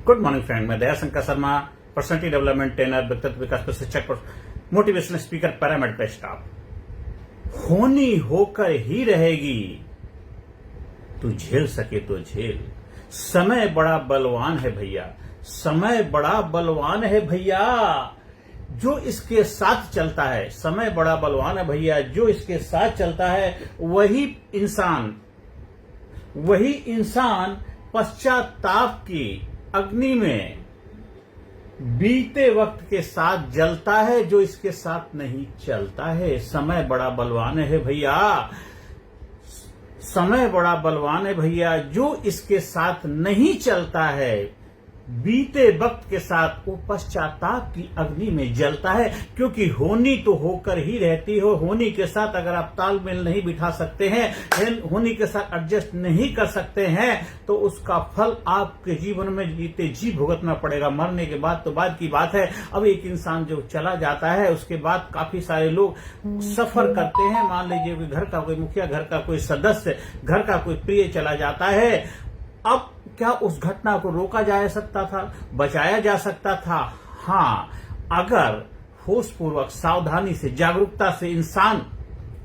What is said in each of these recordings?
Good morning friend, मैं Daya Shankar Sharma, personality development trainer, व्यक्तित्व विकास प्रशिक्षक, मोटिवेशनल स्पीकर, पैरामेड पे स्टाफ। होनी होकर ही रहेगी, तू झेल सके तो झेल। समय बड़ा बलवान है भैया, समय बड़ा बलवान है भैया, जो इसके साथ चलता है। समय बड़ा बलवान है भैया, जो इसके साथ चलता है वही इंसान पश्चाताप की अग्नि में बीते वक्त के साथ जलता है, जो इसके साथ नहीं चलता है। समय बड़ा बलवान है भैया, समय बड़ा बलवान है भैया, जो इसके साथ नहीं चलता है बीते वक्त के साथ वो पश्चाताप की अग्नि में जलता है। क्योंकि होनी तो होकर ही रहती हो। होनी के साथ अगर आप तालमेल नहीं बिठा सकते हैं, होनी के साथ एडजस्ट नहीं कर सकते हैं, तो उसका फल आपके जीवन में जीते जी भुगतना पड़ेगा। मरने के बाद तो बाद की बात है। अब एक इंसान जो चला जाता है, उसके बाद काफी सारे लोग सफर करते हैं। मान लीजिए कि घर का कोई मुखिया, घर का कोई सदस्य, घर का कोई प्रिय चला जाता है। अब क्या उस घटना को रोका जा सकता था, बचाया जा सकता था? हाँ, अगर होशपूर्वक, सावधानी से, जागरूकता से इंसान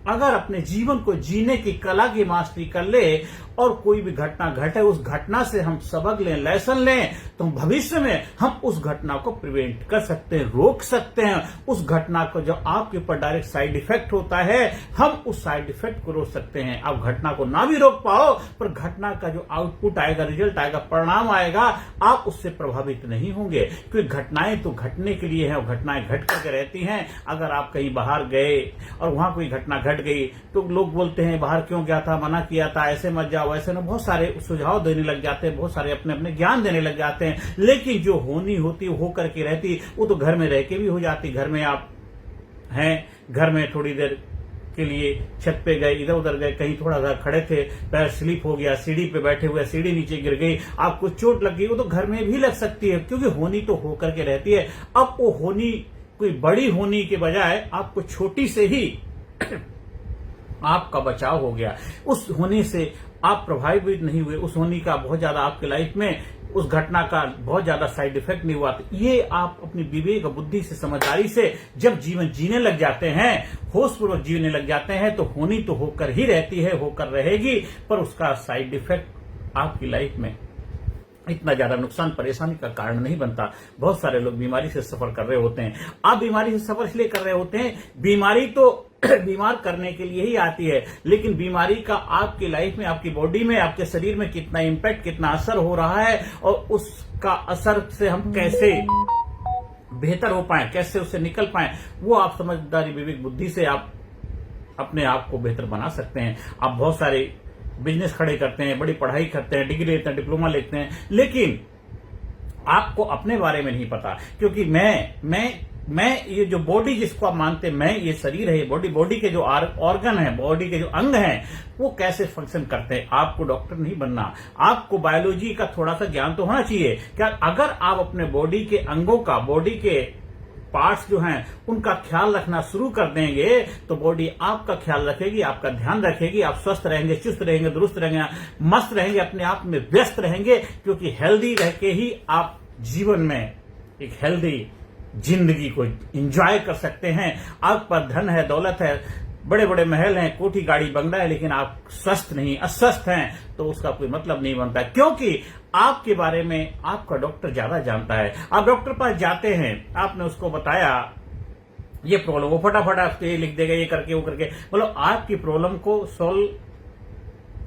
अगर अपने जीवन को जीने की कला की मास्टरी कर ले और कोई भी घटना घटे, उस घटना से हम सबक लें, लेसन लें, तो भविष्य में हम उस घटना को प्रिवेंट कर सकते हैं, रोक सकते हैं। उस घटना को जो आपके ऊपर डायरेक्ट साइड इफेक्ट होता है, हम उस साइड इफेक्ट को रोक सकते हैं। आप घटना को ना भी रोक पाओ, पर घटना का जो आउटपुट आएगा, रिजल्ट आएगा, परिणाम आएगा, आप उससे प्रभावित नहीं होंगे। क्योंकि घटनाएं तो घटने के लिए हैं, घटनाएं घट करके रहती हैं। अगर आप कहीं बाहर गए और वहां कोई घटना घट गई, तो लोग बोलते हैं बाहर क्यों गया था, मना किया था, ऐसे मत जाओ, ऐसे ना, बहुत सारे सुझाव देने लग जाते हैं, बहुत सारे अपने अपने ज्ञान देने लग जाते हैं। लेकिन जो होनी होती, हो करके रहती, वो तो घर में रह के भी हो जाती। घर में आप हैं, घर में थोड़ी देर के लिए छत पे गए, इधर उधर गए, कहीं थोड़ा सा खड़े थे, पैर स्लिप हो गया, सीढ़ी पे बैठे हुए सीढ़ी नीचे गिर गई, आपको चोट लग गई, वो तो घर में भी लग सकती है। क्योंकि होनी तो हो करके रहती है। अब वो होनी कोई बड़ी होनी के बजाय आपको छोटी से ही आपका बचाव हो गया। उस होने से आप प्रभावित नहीं हुए, उस होने का बहुत ज्यादा आपके लाइफ में, उस घटना का बहुत ज्यादा साइड इफेक्ट नहीं हुआ। तो ये आप अपनी विवेक बुद्धि से, समझदारी से जब जीवन जीने लग जाते हैं, होशपूर्वक जीने लग जाते हैं, तो होनी तो होकर ही रहती है, होकर रहेगी, पर उसका साइड इफेक्ट आपकी लाइफ में इतना ज्यादा नुकसान, परेशानी का कारण नहीं बनता। बहुत सारे लोग बीमारी से सफर कर रहे होते हैं। आप बीमारी से सफर इसलिए कर रहे होते हैं, बीमारी तो बीमार करने के लिए ही आती है, लेकिन बीमारी का आपकी लाइफ में, आपकी बॉडी में, आपके शरीर में कितना इम्पैक्ट, कितना असर हो रहा है, और उसका असर से हम कैसे बेहतर हो पाए, कैसे उससे निकल पाए, वो आप समझदारी, विवेक बुद्धि से आप अपने आप को बेहतर बना सकते हैं। आप बहुत सारे बिजनेस खड़े करते हैं, बड़ी पढ़ाई करते हैं, डिग्री लेते हैं, डिप्लोमा लेते हैं, लेकिन आपको अपने बारे में नहीं पता। क्योंकि मैं ये जो बॉडी जिसको आप मानते हैं, मैं ये शरीर है, ये बॉडी के जो ऑर्गन है, बॉडी के जो अंग हैं, वो कैसे फंक्शन करते हैं। आपको डॉक्टर नहीं बनना, आपको बायोलॉजी का थोड़ा सा ज्ञान तो होना चाहिए। क्या अगर आप अपने बॉडी के अंगों का, बॉडी के पार्ट्स जो हैं, उनका ख्याल रखना शुरू कर देंगे, तो बॉडी आपका ख्याल रखेगी, आपका ध्यान रखेगी, आप स्वस्थ रहेंगे, चुस्त रहेंगे, दुरुस्त रहेंगे, मस्त रहेंगे, अपने आप में व्यस्त रहेंगे। क्योंकि हेल्दी रह के ही आप जीवन में एक हेल्दी जिंदगी को एंजॉय कर सकते हैं। आप पर धन है, दौलत है, बड़े बड़े महल हैं, कोठी गाड़ी बंगला है, लेकिन आप स्वस्थ नहीं, अस्वस्थ हैं, तो उसका कोई मतलब नहीं बनता। क्योंकि आपके बारे में आपका डॉक्टर ज्यादा जानता है। आप डॉक्टर पास जाते हैं, आपने उसको बताया ये प्रॉब्लम, वो फटाफट आपको ये लिख देगा, ये करके वो करके, मतलब आपकी प्रॉब्लम को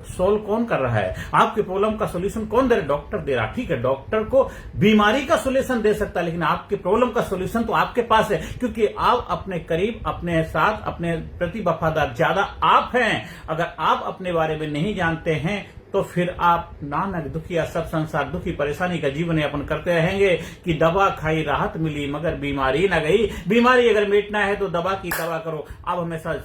सोल्व कौन कर रहा है, आपकी प्रॉब्लम का सोल्यूशन कौन दे रहा है? डॉक्टर दे रहा। ठीक है, डॉक्टर को बीमारी का सोल्यूशन दे सकता है, लेकिन आपकी प्रॉब्लम का सोल्यूशन तो आपके पास है। क्योंकि आप अपने करीब, अपने साथ, अपने प्रति वफादार ज्यादा आप हैं। अगर आप अपने बारे में नहीं जानते हैं, तो फिर आप नानक दुखिया, सब संसार दुखी, परेशानी का जीवन यापन करते रहेंगे कि दवा खाई राहत मिली मगर बीमारी न गई। बीमारी अगर मिटना है तो दवा की दवा करो। आप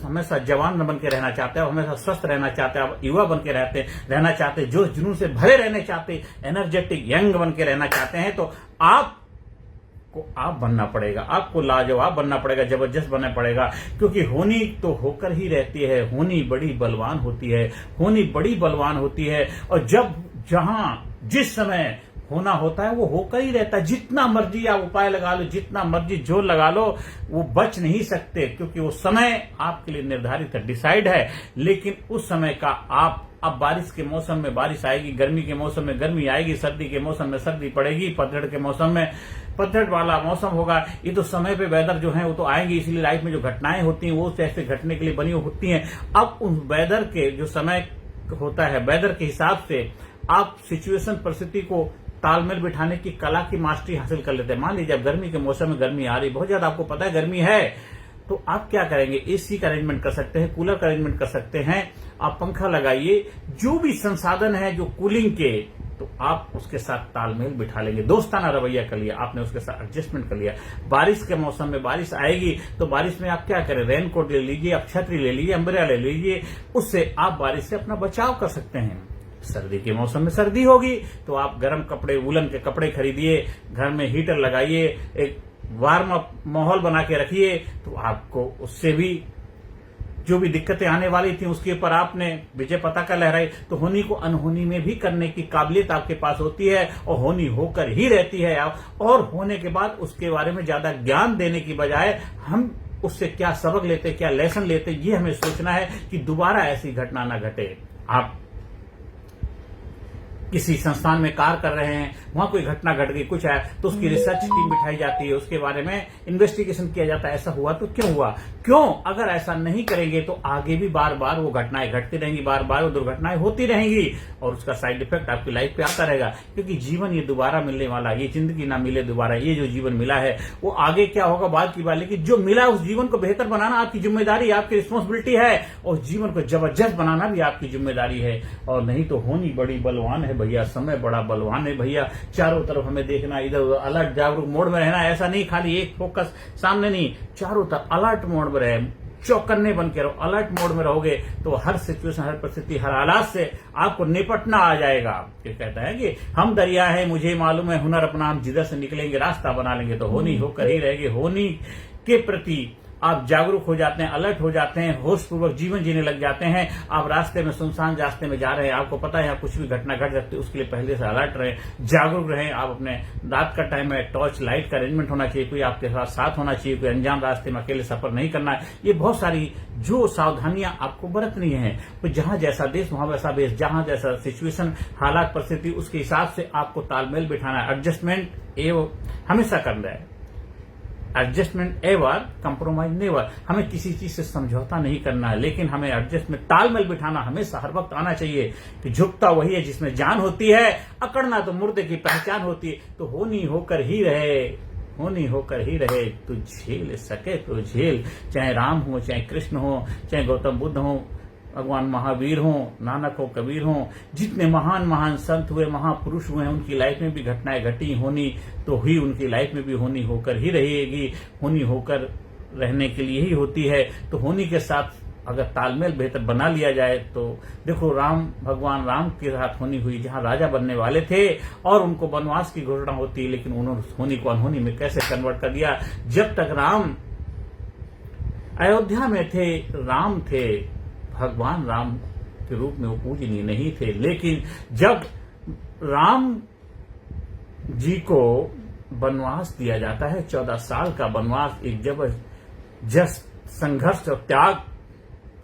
हमेशा जवान बन के रहना चाहते हैं, हमेशा स्वस्थ रहना चाहते हैं, आप युवा बन के रहना चाहते हैं, जोश जुनून से भरे रहने चाहते, एनर्जेटिक यंग बन के रहना चाहते हैं, तो आप बनना पड़ेगा, आपको लाजवाब बनना पड़ेगा, जबरदस्त बनना पड़ेगा। क्योंकि होनी तो होकर ही रहती है, होनी बड़ी बलवान होती है, होनी बड़ी बलवान होती है। और जब जहां जिस समय होना होता है वो होकर ही रहता है। जितना मर्जी आप उपाय लगा लो, जितना मर्जी जोर लगा लो, वो बच नहीं सकते, क्योंकि वो समय आपके लिए निर्धारित है, डिसाइड है। लेकिन उस समय का आप, अब बारिश के मौसम में बारिश आएगी, गर्मी के मौसम में गर्मी आएगी, सर्दी के मौसम में सर्दी पड़ेगी, पतझड़ के मौसम में पतझड़ वाला मौसम होगा। ये तो समय पे वेदर जो है वो तो आएंगे, इसलिए लाइफ में जो घटनाएं होती हैं वो ऐसे घटने के लिए बनी होती हैं। अब उस वेदर के जो समय होता है, वेदर के हिसाब से आप सिचुएशन, परिस्थिति को तालमेल बिठाने की कला की मास्टरी हासिल कर लेते हैं। मान लीजिए अब गर्मी के मौसम में गर्मी आ रही, बहुत ज्यादा आपको पता है गर्मी है, तो आप क्या करेंगे, एसी का अरेंजमेंट कर सकते हैं, कूलर का अरेंजमेंट कर सकते हैं, आप पंखा लगाइए, जो भी संसाधन है जो कूलिंग के, तो आप उसके साथ तालमेल बिठा लेंगे, दोस्ताना रवैया कर लिया आपने, उसके साथ एडजस्टमेंट कर लिया। बारिश के मौसम में बारिश आएगी तो बारिश में आप क्या करें, रेनकोट ले लीजिए, आप छतरी ले लीजिए, अम्ब्रेला ले लीजिए, उससे आप बारिश से अपना बचाव कर सकते हैं। सर्दी के मौसम में सर्दी होगी तो आप गर्म कपड़े, वूलन के कपड़े खरीदिए, घर में हीटर लगाइए, एक वार्म अप माहौल बना के रखिए, तो आपको उससे भी जो भी दिक्कतें आने वाली थी उसके ऊपर आपने विजय पताका लहराई, तो होनी को अनहोनी में भी करने की काबिलियत आपके पास होती है, और होनी होकर ही रहती है आप। और होने के बाद उसके बारे में ज्यादा ज्ञान देने की बजाय हम उससे क्या सबक लेते, क्या लेसन लेते, ये हमें सोचना है कि दोबारा ऐसी घटना न घटे। आप किसी संस्थान में कार्य कर रहे हैं, वहां कोई घटना घट गई, कुछ है, तो उसकी रिसर्च टीम बिठाई जाती है, उसके बारे में इन्वेस्टिगेशन किया जाता है, ऐसा हुआ तो क्यों हुआ, क्यों। अगर ऐसा नहीं करेंगे तो आगे भी बार बार वो घटनाएं घटती रहेंगी, बार बार वो दुर्घटनाएं होती रहेंगी, और उसका साइड इफेक्ट आपकी लाइफ पे आता रहेगा। क्योंकि जीवन ये दोबारा मिलने वाला, ये जिंदगी ना मिले दोबारा, ये जो जीवन मिला है वो आगे क्या होगा बाद की बात, लेकिन जो मिला उस जीवन को बेहतर बनाना आपकी जिम्मेदारी, आपकी रिस्पॉन्सिबिलिटी है, और जीवन को जबरदस्त बनाना भी आपकी जिम्मेदारी है। और नहीं तो होनी बड़ी बलवान है भैया, समय बड़ा बलवान है भैया, चारों तरफ हमें देखना, इधर उधर अलर्ट जागरूक मोड में रहना, ऐसा नहीं खाली एक फोकस सामने नहीं, चारों तरफ अलर्ट मोड में रहे, चौकन्ने बन के रहो। अलर्ट मोड में रहोगे तो हर सिचुएशन, हर परिस्थिति, हर हालात से आपको निपटना आ जाएगा। ये कहता है कि हम दरिया है, मुझे मालूम है हुनर अपना, हम जिधर से निकलेंगे रास्ता बना लेंगे, तो होनी होकर ही रहेगी। होनी के प्रति आप जागरूक हो जाते हैं, अलर्ट हो जाते हैं, होशपूर्वक जीवन जीने लग जाते हैं। आप रास्ते में, सुनसान रास्ते में जा रहे हैं, आपको पता है यहाँ कुछ भी घटना घट सकती है, उसके लिए पहले से अलर्ट रहें, जागरूक रहें। आप अपने रात का टाइम है, टॉर्च लाइट का अरेंजमेंट होना चाहिए, कोई आपके साथ होना चाहिए, कोई अनजान रास्ते में अकेले सफर नहीं करना है। ये बहुत सारी जो सावधानियां आपको बरतनी है, तो जहां जैसा देश वहां वैसा बेस, जहां जैसा सिचुएशन, हालात, परिस्थिति, उसके हिसाब से आपको तालमेल बिठाना है। एडजस्टमेंट एवं हमेशा करना है, एडजस्टमेंट एवर, कंप्रोमाइज नेवर। हमें किसी चीज से समझौता नहीं करना है, लेकिन हमें एडजस्टमेंट, तालमेल बिठाना हमेशा हर वक्त आना चाहिए कि झुकता वही है जिसमें जान होती है, अकड़ना तो मुर्दे की पहचान होती है। तो होनी होकर ही रहे, होनी होकर ही रहे, तू झेल सके तो झेल, चाहे राम हो, चाहे कृष्ण हो, चाहे गौतम बुद्ध हो, भगवान महावीर हों, नानक हो, कबीर हों, जितने महान महान संत हुए, महापुरुष हुए हैं, उनकी लाइफ में भी घटनाएं घटी, होनी तो हुई, उनकी लाइफ में भी होनी होकर ही रहेगी। होनी होकर रहने के लिए ही होती है। तो होनी के साथ अगर तालमेल बेहतर बना लिया जाए तो देखो, भगवान राम के साथ होनी हुई, जहां राजा बनने वाले थे और उनको वनवास की घोषणा होती है, लेकिन उन्होंने होनी को अनहोनी में कैसे कन्वर्ट कर दिया। जब तक राम अयोध्या में थे, राम थे, भगवान राम के रूप में वो पूजनीय नहीं थे, लेकिन जब राम जी को वनवास दिया जाता है, 14 साल का वनवास, एक जबरदस्त संघर्ष और त्याग,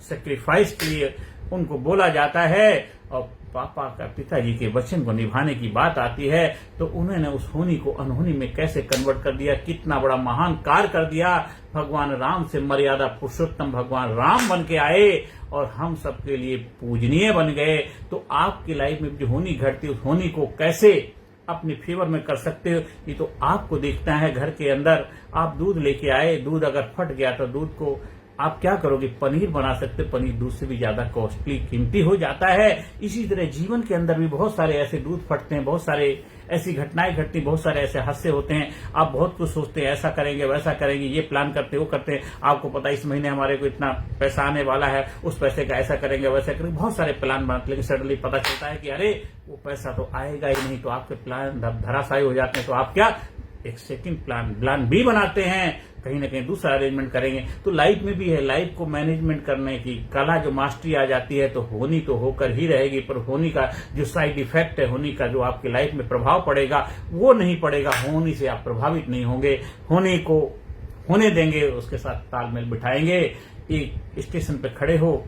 सेक्रीफाइस के लिए उनको बोला जाता है, और पापा का, पिताजी के वचन को निभाने की बात आती है, तो उन्होंने उस होनी को अनहोनी में कैसे कन्वर्ट कर दिया, कितना बड़ा महान कार्य कर दिया। भगवान राम से मर्यादा पुरुषोत्तम भगवान राम बन के आए और हम सबके लिए पूजनीय बन गए। तो आपकी लाइफ में जो होनी घटती है, उस होनी को कैसे अपने फेवर में कर सकते हो, ये तो आपको देखना है। घर के अंदर आप दूध लेके आए, दूध अगर फट गया तो दूध को आप क्या करोगे, पनीर बना सकते, पनीर दूध से भी ज्यादा कॉस्टली, कीमती हो जाता है। इसी तरह जीवन के अंदर भी बहुत सारे ऐसे दूध फटते हैं, बहुत सारे ऐसी घटनाएं घटती, बहुत सारे ऐसे हादसे होते हैं। आप बहुत कुछ सोचते हैं, ऐसा करेंगे, वैसा करेंगे, ये प्लान करते, वो करते हैं, आपको पता है इस महीने हमारे को इतना पैसा आने वाला है, उस पैसे का ऐसा करेंगे, वैसा करेंगे, बहुत सारे प्लान बनाते, लेकिन सडनली पता चलता है कि अरे वो पैसा तो आएगा ही नहीं, तो आपके प्लान धराशायी हो जाते हैं। तो आप क्या एक सेकंड प्लान बी बनाते हैं, कहीं ना कहीं दूसरा अरेंजमेंट करेंगे। तो लाइफ में भी है, लाइफ को मैनेजमेंट करने की कला जो मास्टरी आ जाती है तो होनी तो होकर ही रहेगी, पर होनी का जो साइड इफेक्ट है, होनी का जो आपकी लाइफ में प्रभाव पड़ेगा वो नहीं पड़ेगा। होनी से आप प्रभावित नहीं होंगे, होने को होने देंगे, उसके साथ तालमेल बिठाएंगे। एक स्टेशन पे खड़े हो,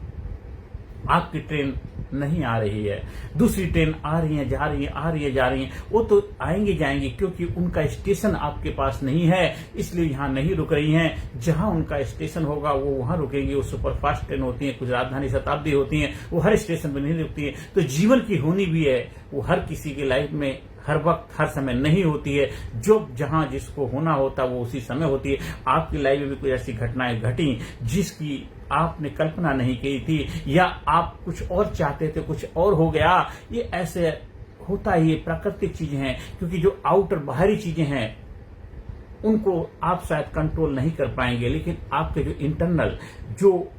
आपकी ट्रेन नहीं आ रही है, दूसरी ट्रेन आ रही है, जा रही है, आ रही है, जा रही है, वो तो आएंगे जाएंगे, क्योंकि उनका स्टेशन आपके पास नहीं है, इसलिए यहां नहीं रुक रही हैं। जहां उनका स्टेशन होगा वो वहां रुकेंगी। वो सुपरफास्ट ट्रेन होती है, कुछ राजधानी शताब्दी होती है, वो हर स्टेशन पर नहीं रुकती है। तो जीवन की होनी भी है, वो हर किसी की लाइफ में हर वक्त हर समय नहीं होती है। जो जहां जिसको होना होता वो उसी समय होती है। आपकी लाइफ में भी कुछ ऐसी घटनाएं घटी जिसकी आपने कल्पना नहीं की थी, या आप कुछ और चाहते थे, कुछ और हो गया। ये ऐसे होता ही, ये प्राकृतिक चीजें हैं, क्योंकि जो आउटर बाहरी चीजें हैं उनको आप शायद कंट्रोल नहीं कर पाएंगे, लेकिन आपके जो इंटरनल जो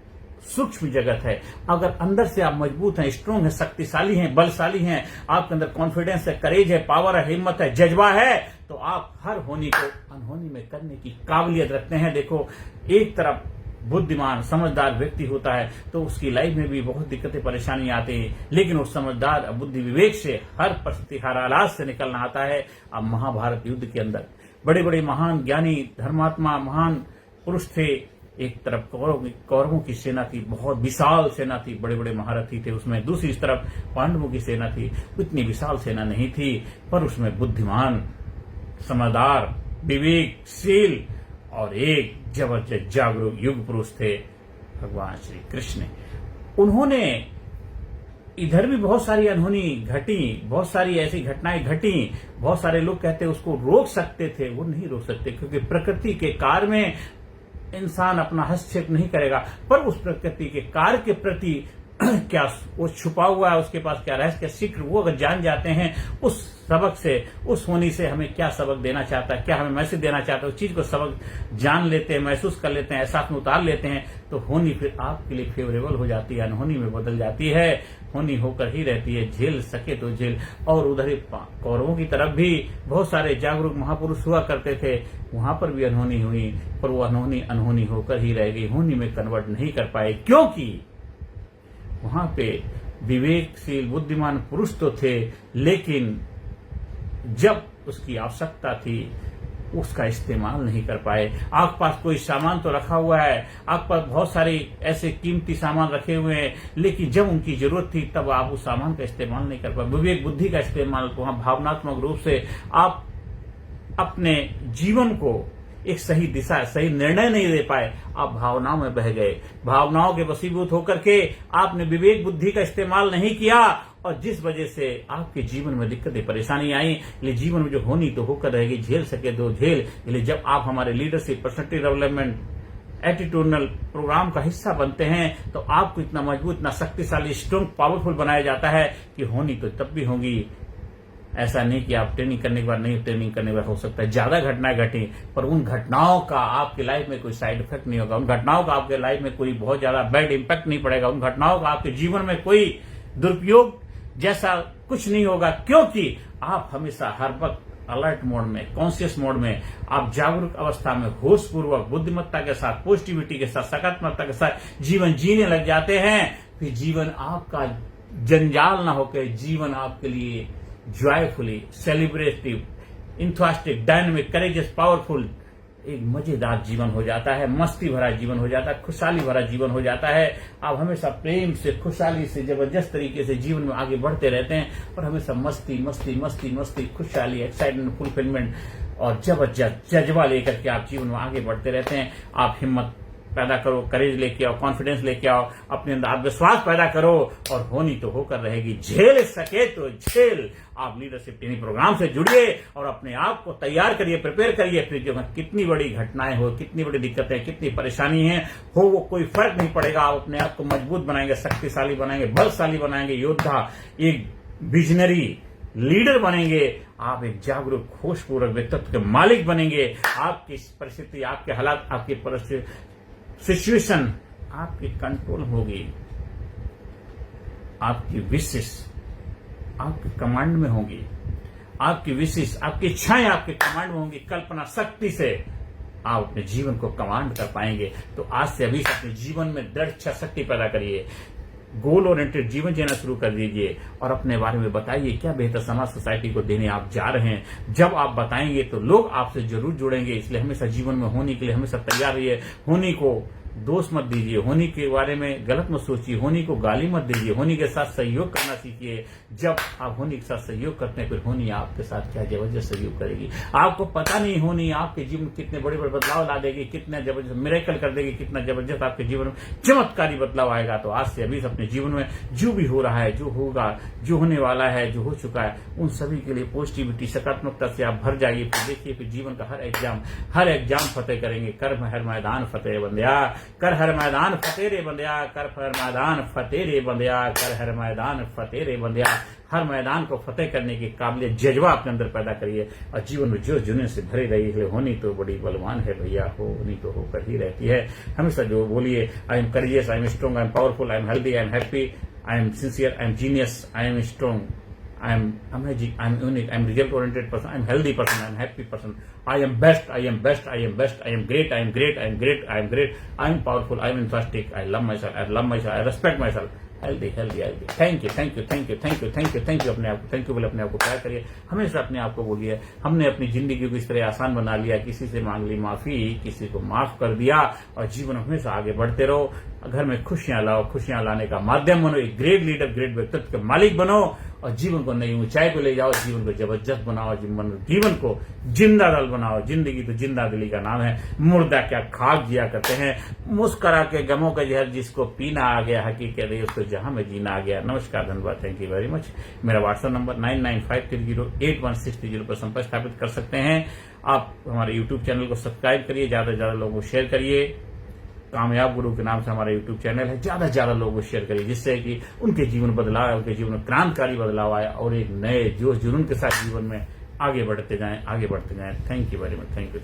सूक्ष्म जगत है, अगर अंदर से आप मजबूत हैं, स्ट्रांग हैं, शक्तिशाली हैं, बलशाली हैं, आपके अंदर कॉन्फिडेंस है, करेज है, पावर है, हिम्मत है, जज्बा है, तो आप हर होनी को अनहोनी में करने की काबिलियत रखते हैं। देखो, एक तरफ बुद्धिमान समझदार व्यक्ति होता है तो उसकी लाइफ में भी बहुत दिक्कतें परेशानी आती हैं, लेकिन उस समझदार बुद्धि विवेक से हर परिस्थिति हर हालात से निकलना आता है। अब महाभारत युद्ध के अंदर बड़े बड़े महान ज्ञानी धर्मात्मा महान पुरुष थे। एक तरफ कौरवों की सेना थी, बहुत विशाल सेना थी, बड़े बड़े महारथी थे उसमें। दूसरी तरफ पांडवों की सेना थी, उतनी विशाल सेना नहीं थी, पर उसमें बुद्धिमान समझदार विवेकशील और एक जबरदस्त जागरूक युग पुरुष थे भगवान श्री कृष्ण। उन्होंने इधर भी बहुत सारी अनहोनी घटी, बहुत सारी ऐसी घटनाएं घटी। बहुत सारे लोग कहते उसको रोक सकते थे, वो नहीं रोक सकते, क्योंकि प्रकृति के कार्य में इंसान अपना हस्तक्षेप नहीं करेगा, पर उस प्रकृति के कार्य के प्रति क्या वो छुपा हुआ है, उसके पास क्या रहस्य, क्या सीक्रेट, वो अगर जान जाते हैं उस सबक से, उस होनी से हमें क्या सबक देना चाहता है, क्या हमें मैसेज देना चाहता है, उस चीज को सबक जान लेते हैं, महसूस कर लेते हैं, एहसास में उतार लेते हैं, तो होनी फिर आपके लिए फेवरेबल हो जाती है, अनहोनी में बदल जाती है। होनी होकर ही रहती है, झेल सके तो झेल। और उधर ही कौरवों की तरफ भी बहुत सारे जागरूक महापुरुष हुआ करते थे, वहां पर भी अनहोनी हुई, पर वो अनहोनी होकर ही रह गई, होनी में कन्वर्ट नहीं कर पाए, क्योंकि वहां पे विवेकशील बुद्धिमान पुरुष तो थे, लेकिन जब उसकी आवश्यकता थी उसका इस्तेमाल नहीं कर पाए। आपके पास कोई सामान तो रखा हुआ है, आपके पास बहुत सारे ऐसे कीमती सामान रखे हुए हैं, लेकिन जब उनकी जरूरत थी तब आप उस सामान का इस्तेमाल नहीं कर पाए। विवेक बुद्धि का इस्तेमाल, वहां भावनात्मक रूप से आप अपने जीवन को एक सही दिशा, सही निर्णय नहीं दे पाए, आप भावनाओं में बह गए। भावनाओं के वशीभूत होकर के आपने विवेक बुद्धि का इस्तेमाल नहीं किया, और जिस वजह से आपके जीवन में दिक्कतें परेशानी आई। इसलिए जीवन में जो होनी तो होकर रहेगी, झेल सके तो झेल। इसलिए जब आप हमारे leadership, personality development, attitudinal programme का हिस्सा बनते हैं तो आपको इतना मजबूत, इतना शक्तिशाली, स्ट्रांग, पावरफुल बनाया जाता है कि होनी तो तब भी होगी। ऐसा नहीं कि आप ट्रेनिंग करने के बाद नहीं, ट्रेनिंग करने के बाद हो सकता है ज्यादा घटनाएं घटी, पर उन घटनाओं का आपकी लाइफ में कोई साइड इफेक्ट नहीं होगा, उन घटनाओं का आपके लाइफ में कोई बहुत ज्यादा बैड इंपैक्ट नहीं पड़ेगा, उन घटनाओं का आपके जीवन में कोई दुरुपयोग जैसा कुछ नहीं होगा, क्योंकि आप हमेशा हर वक्त अलर्ट मोड में, कॉन्शियस मोड में, आप जागरूक अवस्था में होशपूर्वक, बुद्धिमत्ता के साथ, पॉजिटिविटी के साथ, सकारात्मकता के साथ जीवन जीने लग जाते हैं। फिर जीवन आपका जंजाल ना होकर जीवन आपके लिए joyfully, celebrative, enthusiastic, dynamic, courageous, powerful एक मजेदार जीवन हो जाता है, मस्ती भरा जीवन हो जाता है, खुशहाली भरा जीवन हो जाता है। आप हमेशा प्रेम से, खुशहाली से, जबरदस्त तरीके से जीवन में आगे बढ़ते रहते हैं, और हमेशा मस्ती मस्ती मस्ती मस्ती, खुशहाली, एक्साइटमेंट, फुलफिलमेंट और जबरदस्त जज्बा लेकर के आप जीवन में आगे बढ़ते रहते हैं। आप हिम्मत पैदा करो, करेज लेके आओ, कॉन्फिडेंस लेके आओ, अपने अंदर आत्मविश्वास पैदा करो, और होनी तो होकर रहेगी, झेल सके तो झेल। आप लीडरशिप ट्रेनिंग प्रोग्राम से जुड़िए और अपने आप को तैयार करिए, प्रिपेयर करिए। फिर जो कितनी बड़ी घटनाएं हो, कितनी बड़ी दिक्कतें, कितनी परेशानी है हो, वो कोई फर्क नहीं पड़ेगा। आप अपने आप को मजबूत बनाएंगे, शक्तिशाली बनाएंगे, बलशाली बनाएंगे, योद्धा, एक विजनरी लीडर बनेंगे। आप एक जागरूक, होशपूर्वक व्यक्तित्व के मालिक बनेंगे। आपकी परिस्थिति, आपके हालात, आपकी परिस्थिति, सिचुएशन आपकी कंट्रोल होगी, आपकी विशेष आपके कमांड में होगी। आपकी विशेष, आपकी इच्छाएं आपके कमांड में होंगी, कल्पना शक्ति से आप अपने जीवन को कमांड कर पाएंगे। तो आज से अभी अपने जीवन में दृढ़ इच्छा शक्ति पैदा करिए, गोल ओरिएंटेड जीवन जीना शुरू कर दीजिए और अपने बारे में बताइए क्या बेहतर समाज सोसाइटी को देने आप जा रहे हैं। जब आप बताएंगे तो लोग आपसे जरूर जुड़ेंगे, इसलिए हमेशा जीवन में होने के लिए हमेशा तैयार रहिए। होनी को दोष मत दीजिए, होनी के बारे में गलत मत सोचिए, होनी को गाली मत दीजिए, होनी के साथ सहयोग करना सीखिए। जब आप होनी के साथ सहयोग करते हैं फिर होनी आपके साथ क्या जबरदस्त सहयोग करेगी। आपको पता नहीं होनी आपके जीवन में कितने बड़े बड़े बदलाव ला देगी, कितना जबरदस्त मिरेकल कर देगी, कितना जबरदस्त आपके जीवन में चमत्कारी बदलाव आएगा। तो आज से अभी से अपने जीवन में जो भी हो रहा है, जो होगा, जो होने वाला है, जो हो चुका है, उन सभी के लिए पॉजिटिविटी सकारात्मकता से आप भर जाइए। फिर देखिए फिर जीवन का हर एग्जाम फतेह करेंगे। कर हर मैदान फतेह बंदिया, कर हर मैदान फतेह रे बंदिया, कर हर मैदान फतेह रे बंदिया, कर हर मैदान फतेह रे बंदिया। हर मैदान को फतेह करने की काबिलियत जज्बा अपने अंदर पैदा करिए और जीवन में जो जुनून से भरी रही है। होनी तो बड़ी बलवान है भैया, होनी तो होकर ही रहती है। हमेशा जो बोलिए, I am courageous, I am strong, I am powerful, I am healthy, I am happy, I am sincere, I am genius, I am strong, I am amazing, I am unique, I am result-oriented person, I am healthy person, I am happy person, I am best, I am best, I am best, I am great, I am great, I am great, I am great, I am powerful, I am enthusiastic, I love myself, I respect myself, healthy. Thank you. अपने आप को thank you बोले, अपने आप को प्यार करिए। हमेशा अपने आप को बोलिए हमने अपनी जिंदगी को इस तरह आसान बना लिया, किसी से मांग ली माफी, किसी को माफ कर दिया और जीवन हमेशा आगे बढ़ते रहो। घर में खुशियां लाओ, खुशियां लाने का माध्यम बनो, एक ग्रेट लीडर, ग्रेट व्यक्तित्व के मालिक बनो और जीवन को नई ऊंचाई को ले जाओ। जीवन को जबरदस्त बनाओ, जीवन को जिंदा दल बनाओ। जिंदगी तो जिंदा दिली का नाम है, मुर्दा क्या खाक जिया करते हैं। मुस्करा के गमों का जहर जिसको पीना आ गया, हकीकत है उसको जहां में जीना आ गया। नमस्कार, धन्यवाद, थैंक यू वेरी मच। मेरा व्हाट्सएप नंबर 9953081630 पर संपर्क स्थापित कर सकते हैं। आप हमारे यूट्यूब चैनल को सब्सक्राइब करिए, ज्यादा से ज्यादा लोगों को शेयर करिए। कामयाब गुरु के नाम से हमारा यूट्यूब चैनल है, ज्यादा से ज्यादा लोगों को शेयर करिए जिससे कि उनके जीवन बदलाव है, उनके जीवन में क्रांतिकारी बदलाव आए और एक नए जोश जुनून के साथ जीवन में आगे बढ़ते जाएं। Thank you very much, thank you.